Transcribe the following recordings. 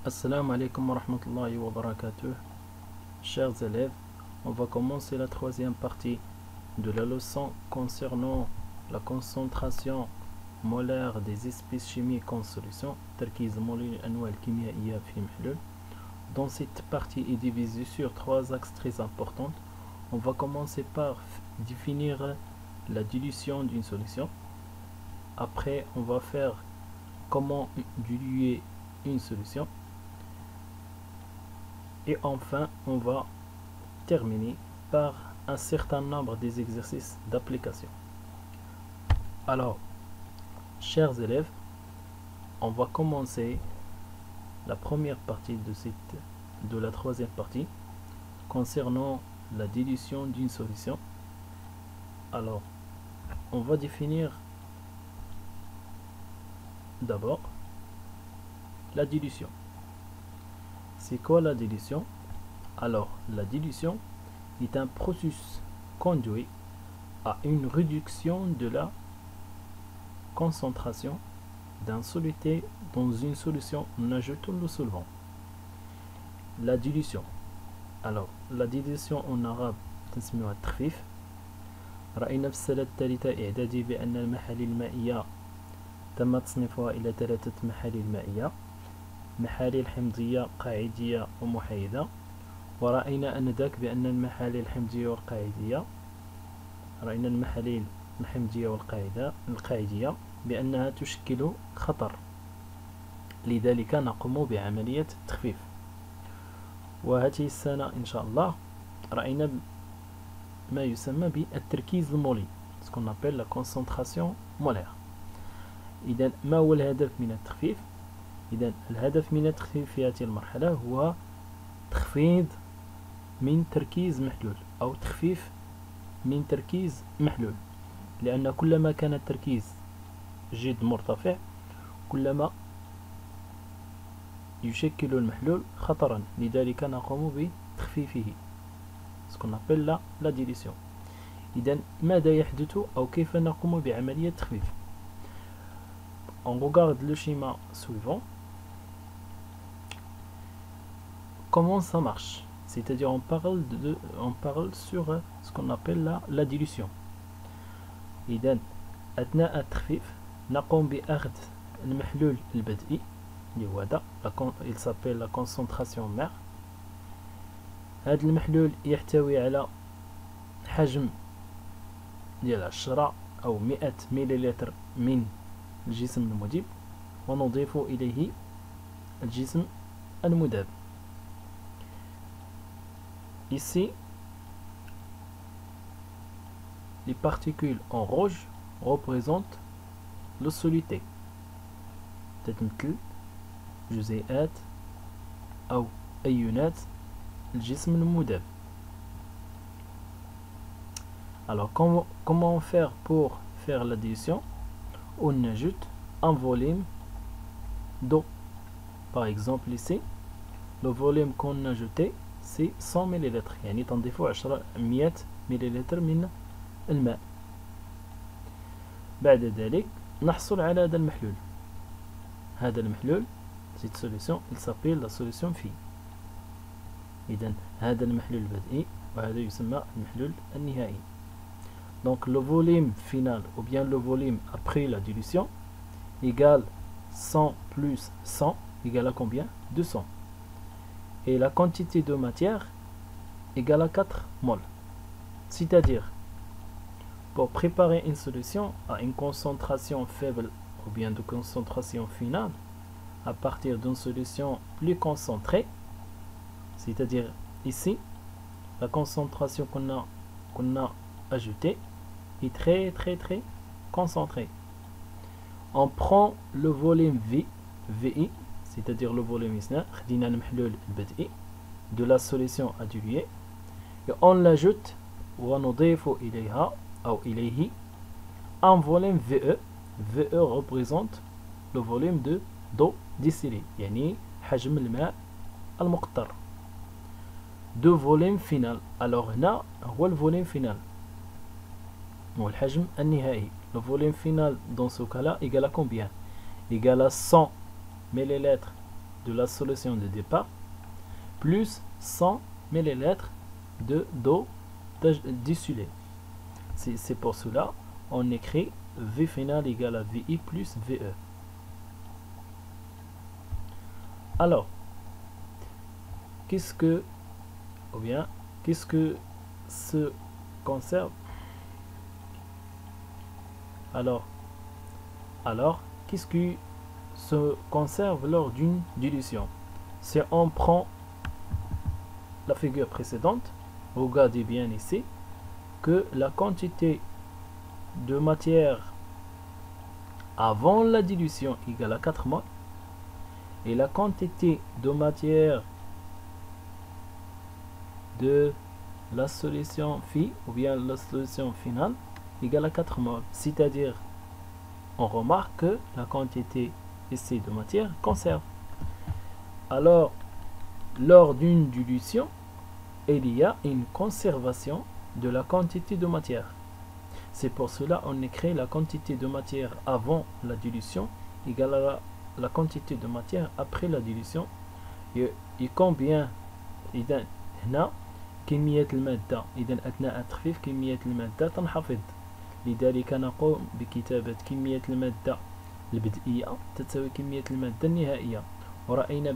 Assalamu alaikum wa rahmatullahi wa barakatuh. Chers élèves, on va commencer la troisième partie de la leçon concernant la concentration molaire des espèces chimiques en solution. تركيز مولي الأنواع الكيميائية في محلول. Dans cette partie est divisée sur trois axes très importants. On va commencer par définir la dilution d'une solution. Après, on va faire comment diluer une solution. Et enfin, on va terminer par un certain nombre des exercices d'application. Alors, chers élèves, on va commencer la première partie de la troisième partie concernant la dilution d'une solution. Alors, on va définir d'abord la dilution. C'est quoi la dilution? Alors, la dilution est un processus conduit à une réduction de la concentration d'un soluté dans une solution en ajoutant le solvant. La dilution. Alors, la dilution en arabe تسميها التخفيف. رأينا في السنة الثالثة إعدادي بأن المحاليل المائية تم تصنيفها إلى 3 محاليل مائية: محاليل حمضية، قاعدية ومحايدة. ورأينا أنذاك بأن المحاليل الحمضية والقاعدية رأينا المحاليل الحمضية والقاعدية بأنها تشكل خطر، لذلك نقوم بعملية التخفيف. وهذه السنة إن شاء الله رأينا ما يسمى بالتركيز المولي، ce qu'on appelle la concentration molaire. إذن ما هو الهدف من التخفيف؟ إذن الهدف من التخفيف في هذه المرحلة هو تخفيض من تركيز محلول أو تخفيف من تركيز محلول، لأن كلما كان التركيز جد مرتفع كلما يشكل المحلول خطرا، لذلك نقوم بتخفيفه، ce qu'on appelle la dilution. إذن ماذا يحدث أو كيف نقوم بعملية التخفيف؟ On regarde le schéma suivant. Comment ça marche? C'est-à-dire on parle sur ce qu'on appelle la dilution. إذن أثناء التخفيف نقوم بأخذ المحلول البدئي اللي هو هذا، il s'appelle la concentration mère. هذا المحلول يحتوي على حجم ديال 10 أو 100 مليلتر من الجسم المذيب، ونضيف إليه الجسم المذاب. Ici, les particules en rouge représentent le soluté. تتمثل جزيئات أو أيونات الجسم المذاب. Alors, comment faire pour faire l'addition? On ajoute un volume d'eau. Par exemple ici, le volume qu'on a ajouté c'est 100 ml، يعني تنضيف 100 ملل من الماء. بعد ذلك نحصل على هذا المحلول. هذا المحلول cette solution il s'appelle la solution phi. إذن هذا المحلول البدئي وهذا يسمى المحلول النهائي. Donc le volume final ou bien le volume après la dilution égale 100 plus 100 égale à combien? 200. Et la quantité de matière égale à 4 moles. C'est-à-dire, pour préparer une solution à une concentration faible ou bien de concentration finale, à partir d'une solution plus concentrée, c'est-à-dire ici, la concentration qu'on a ajoutée est très concentrée. On prend le volume VI, c'est-à-dire le volume isna, خدينا المحلول البدئي de la solution à diluer, et on l'ajoute ونضيف إليها أو إليه un volume VE. VE représente le volume d'eau distillée، يعني حجم الماء المقطر. de volume final. Alors هنا هو الvolume final، هو الحجم النهائي. le volume final dans ce cas-là égale à combien? Égale à 100 millilitres de la solution de départ plus 100 ml d'eau distillée. C'est pour cela on écrit V final égale à VI plus VE. Alors, qu'est-ce que se conserve? Alors, qu'est-ce qui se conserve lors d'une dilution? Si on prend la figure précédente, regardez bien ici que la quantité de matière avant la dilution égale à 4 mol et la quantité de matière de la solution phi ou bien la solution finale égale à 4 mol. C'est-à-dire, on remarque que la quantité ici de matière conserve. Alors, lors d'une dilution, il y a une conservation de la quantité de matière. C'est pour cela qu'on écrit la quantité de matière avant la dilution égale à la quantité de matière après la dilution. Et combien إذا هنا كمية المادة إذا أثناء التخفيف كمية المادة تنخفض، لذلك نقوم بكتابة كمية المادة البدئية تساوي كمية المادة النهائية. ورأينا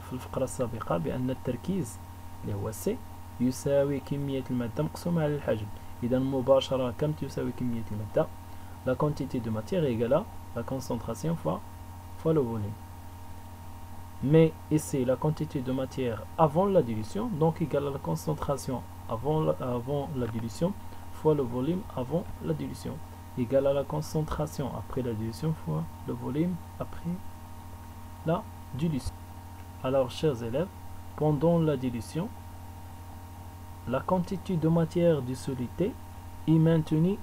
في الفقرة السابقة بأن التركيز اللي هو C يساوي كمية المادة مقسومة على الحجم. إذا مباشرة كم تساوي كمية المادة؟ La quantité de matière égale à la concentration fois le volume. Mais ici, la quantité de matière avant la dilution, donc égale à la concentration avant la dilution fois le volume avant la dilution, égale à la concentration après la dilution fois le volume après la dilution. Alors, chers élèves, pendant la dilution, la quantité de matière dissolutée est maintenue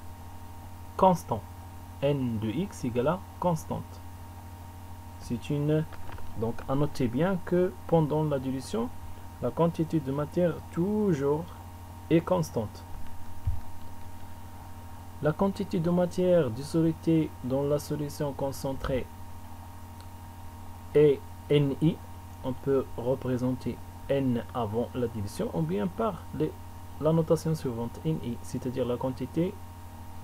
constante. N de x égale à constante. Donc, à noter bien que pendant la dilution, la quantité de matière toujours est constante. La quantité de matière dissolutée dans la solution concentrée est Ni. On peut représenter N avant la dilution ou bien par la notation suivante, Ni, c'est-à-dire la quantité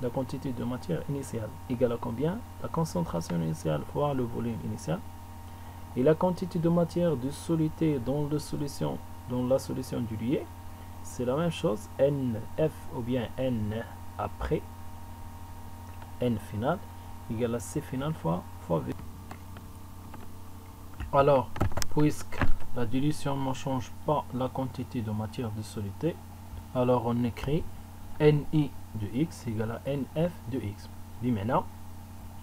de matière initiale égale à combien? La concentration initiale fois le volume initial. Et la quantité de matière dissolutée dans la solution diluée, c'est la même chose, NF ou bien N après N final égale à C final fois V. Alors, puisque la dilution ne change pas la quantité de matière dissolutée, alors on écrit Ni de x égale à Nf de x. بمعنى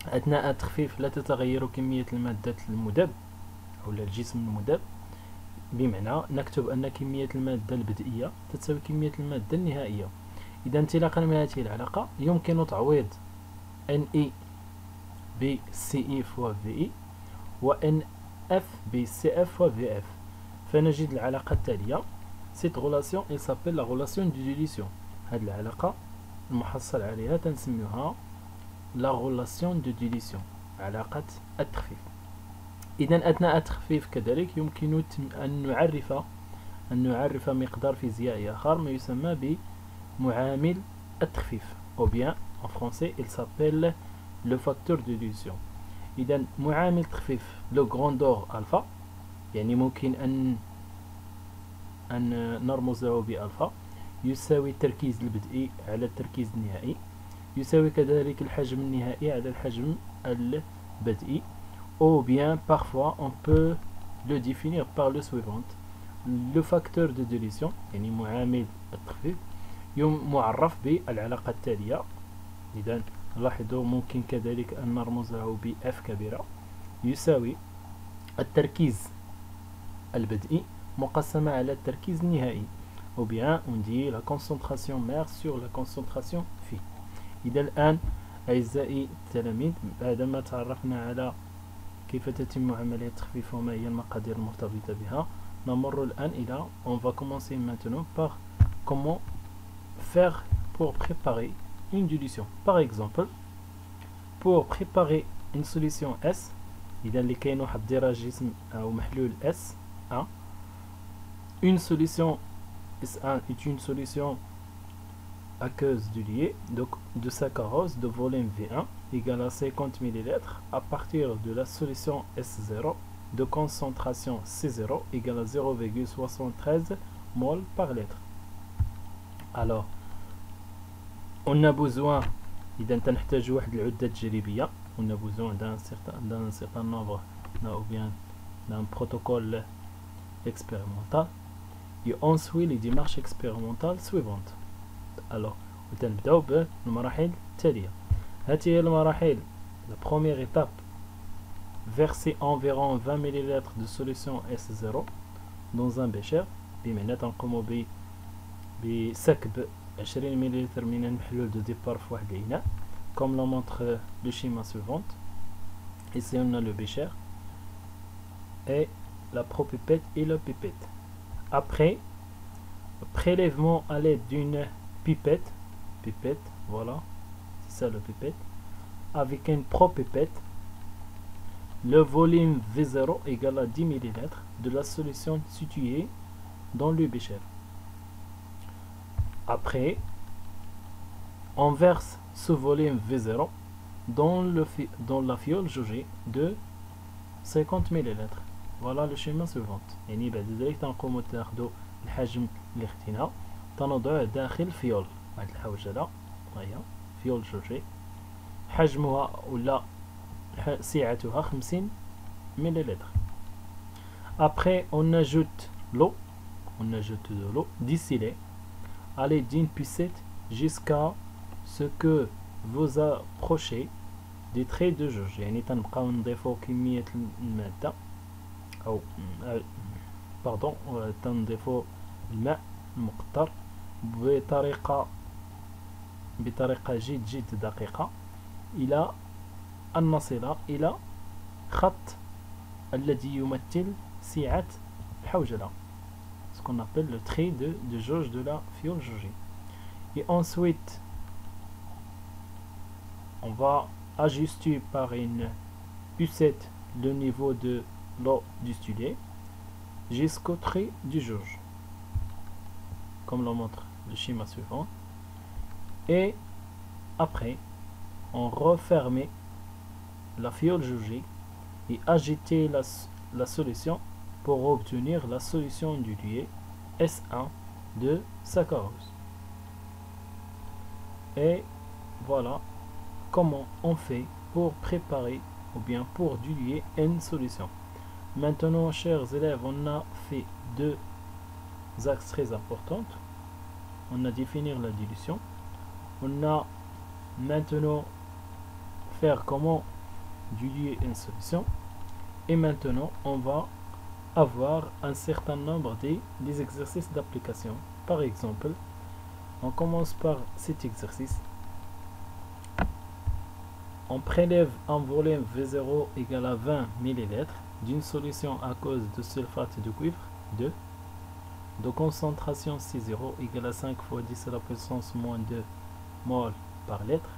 أثناء التخفيف لا تتغير كمية المادة المذاب أو الجسم المذاب، بمعنى نكتب أن كمية المادة البدئية تساوي كمية المادة النهائية. إذا انطلاقا من هذه العلاقة يمكن تعويض Ni ب Ci fois Vi و Nf ب Cf fois Vf. فنجد العلاقة التالية. Cette relation elle s'appelle la relation de dilution. هذه العلاقة المحصل عليها تنسميها la relation de dilution، علاقة التخفيف. إذا أثناء التخفيف كذلك يمكن أن نعرف مقدار فيزيائي آخر ما يسمى بمعامل التخفيف، ou bien en français il s'appelle le facteur de dilution. إذا معامل التخفيف le grandeur alpha، يعني ممكن أن نرمز له بألفا، يساوي التركيز البدئي على التركيز النهائي، يساوي كذلك الحجم النهائي على الحجم البدئي. Ou bien parfois on peut le définir par le suivant. Le facteur de dilution يعني معامل التخفيف معرف بالعلاقة التالية. إذا لاحظوا ممكن كذلك أن نرمز له ب F كبيرة يساوي التركيز البدئي مقسمة على التركيز النهائي، ou bien on dit la concentration mère sur la concentration phi. إذا الآن أعزائي التلاميذ بعدما تعرفنا على كيف تتم عملية التخفيف وما هي المقادير المرتبطة بها، نمر الآن إلى on va commencer maintenant par comment faire pour préparer une dilution. Par exemple, pour préparer une solution S, إذا لكي نحضر جسم أو محلول S1, une solution S1 est une solution aqueuse diluée de saccharose de volume V1 égale à 50 ml à partir de la solution S0 de concentration C0 égale à 0,73 mol par litre. Alors, on a besoin, إذا تنحتاج واحد العدة تجريبية, on a besoin d'un certain nombre, ou bien d'un protocole expérimental, et on suit les démarches expérimentales suivantes. Alors, وتنبداو بالمراحل التالية. هذه هي المراحل. La première étape, verser environ 20 ml de solution S0 dans un bécher. بمعنى تنقوموا بسكب 20 مل من المحلول de départ في واحد الإناء, comme le montre le schéma suivant. Ici on a le bécher et la propipette et la pipette. Après, prélèvement à l'aide d'une pipette, voilà, c'est ça le pipette, avec une propipette, le volume V0 égale à 10 ml de la solution située dans le bécher. Après, on verse ce volume V0 dans la fiole jaugée de 50 ml. Voilà le schéma suivant. يعني بعد ذلك تنقوموا تاخذوا الحجم اللي اختيناه تنضعه داخل فيول. واحد الحوجله هي فيول جوجي حجمها ولا سعتها 50 ml. Après, on ajoute l'eau, de l'eau distillée à l'aide d'une piscette jusqu'à ce que vous approchez des traits de jauge. يعني تنبقاو نضيفو كمية المادة أو باردون تنضيفو الماء المقطر بطريقة جد دقيقة إلى أن نصل إلى خط الذي يمثل سعة الحوجلة, ce qu'on appelle le trait de jauge de la fiole jaugée. Et ensuite, on va ajuster par une pucette le niveau de l'eau distillée jusqu'au trait du jauge, comme le montre le schéma suivant. Et après, on referme la fiole jaugée et agiter la solution pour obtenir la solution diluée S1 de saccharose. Et voilà comment on fait pour préparer ou bien pour diluer une solution. Maintenant, chers élèves, on a fait deux axes très importants. On a défini la dilution. On a maintenant faire comment diluer une solution. Et maintenant, on va avoir un certain nombre des exercices d'application. Par exemple, on commence par cet exercice. On prélève un volume V0 égal à 20 ml d'une solution à cause de sulfate de cuivre 2 de concentration C0 égale à 5 fois 10 à la puissance moins 2 mol par litre.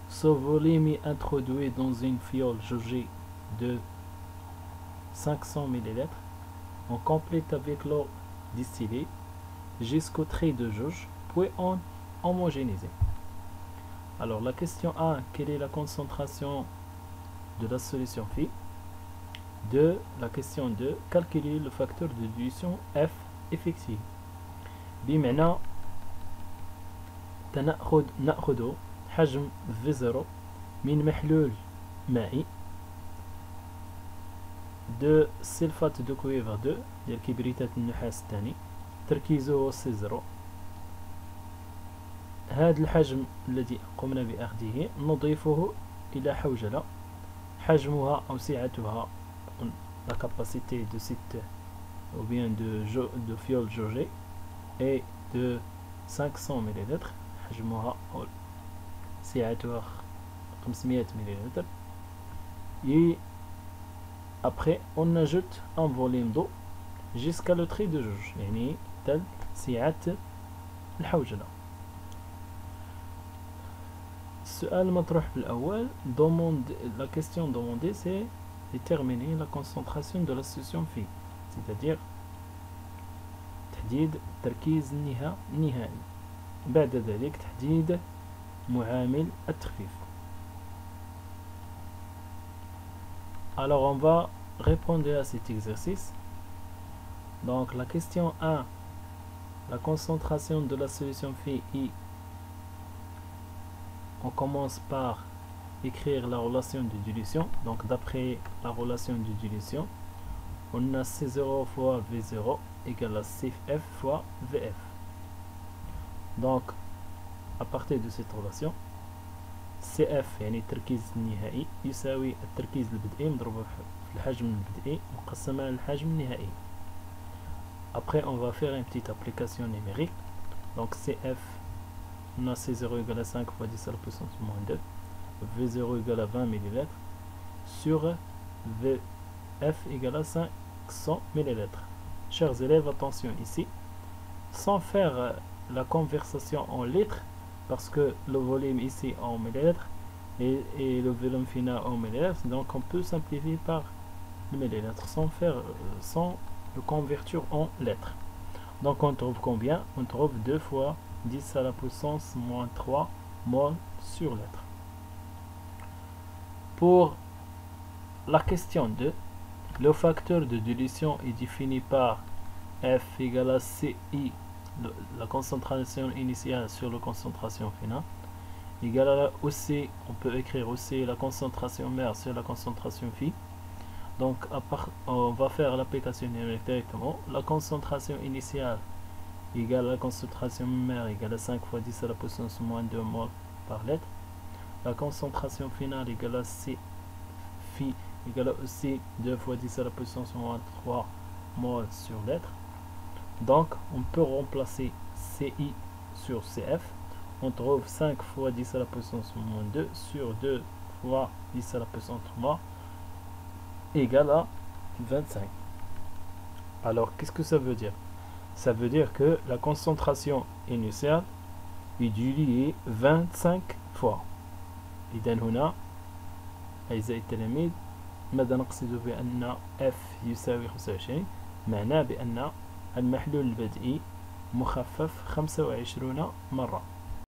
Ce volume est introduit dans une fiole jaugée de 500 ml. On complète avec l'eau distillée jusqu'au trait de jauge, puis on homogénise. Alors la question 1, quelle est la concentration de la solution phi? 2, la question 2, calculer le facteur de dilution F effectif. بمعنى نأخذ حجم V0 من محلول مائي de sulfate de cuivre 2 ديال كبريتات النحاس الثاني تركيزه C0. هذا الحجم الذي قمنا بأخذه نضيفه إلى حوجلة حجمها أو سعتها la capacité de cette ou bien de fiole jaugée est de 500 ml. حجمها أو سعتها 500 ml. Et après on ajoute un volume d'eau jusqu'à le trait de jauge يعني تل سعة الحوجلة. السؤال المطروح بالأول la question demandée c'est déterminer la concentration de la solution phi, c'est-à-dire تحديد التركيز النهائي. بعد ذلك تحديد معامل التخفيف. Alors on va répondre à cet exercice. Donc la question 1, la concentration de la solution phi I, on commence par écrire la relation de dilution. Donc d'après la relation de dilution, on a C0 fois V0 égale à CF fois VF. Donc à partir de cette relation CF يعني التركيز النهائي يساوي التركيز البدئي مضروب في الحجم البدئي مقسم على الحجم النهائي. Après on va faire une petite application numérique. Donc CF, on a C0 égale à 5 fois 10 à la puissance moins 2, V0 égale à 20 ml sur VF égale à 500 ml. Chers élèves, attention ici, sans faire la conversion en litres, parce que le volume ici en millilitres et le volume final en millilitres, donc on peut simplifier par le millilitre sans le convertir en lettres. Donc on trouve combien? On trouve 2 fois 10 à la puissance moins 3 mol sur litre. Pour la question 2, le facteur de dilution est défini par F égale à CI, la concentration initiale sur la concentration finale, égale à aussi, on peut écrire aussi la concentration mère sur la concentration phi. Donc on va faire l'application numérique directement. La concentration initiale égale à la concentration mère égale à 5 fois 10 à la puissance moins 2 mol par litre. La concentration finale égale à C phi égale à aussi 2 fois 10 à la puissance moins 3 mol sur litre. Donc on peut remplacer CI sur CF. On trouve 5 fois 10 à la puissance moins 2 sur 2 fois 10 à la puissance 3 égale à 25. Alors qu'est-ce que ça veut dire? Ça veut dire que la concentration initiale est diluée 25 fois. إذا هنا أعزائي التلاميذ ماذا نقصد بأن F يساوي 25؟ معناه بأن المحلول البدئي مخفف 25 مرة.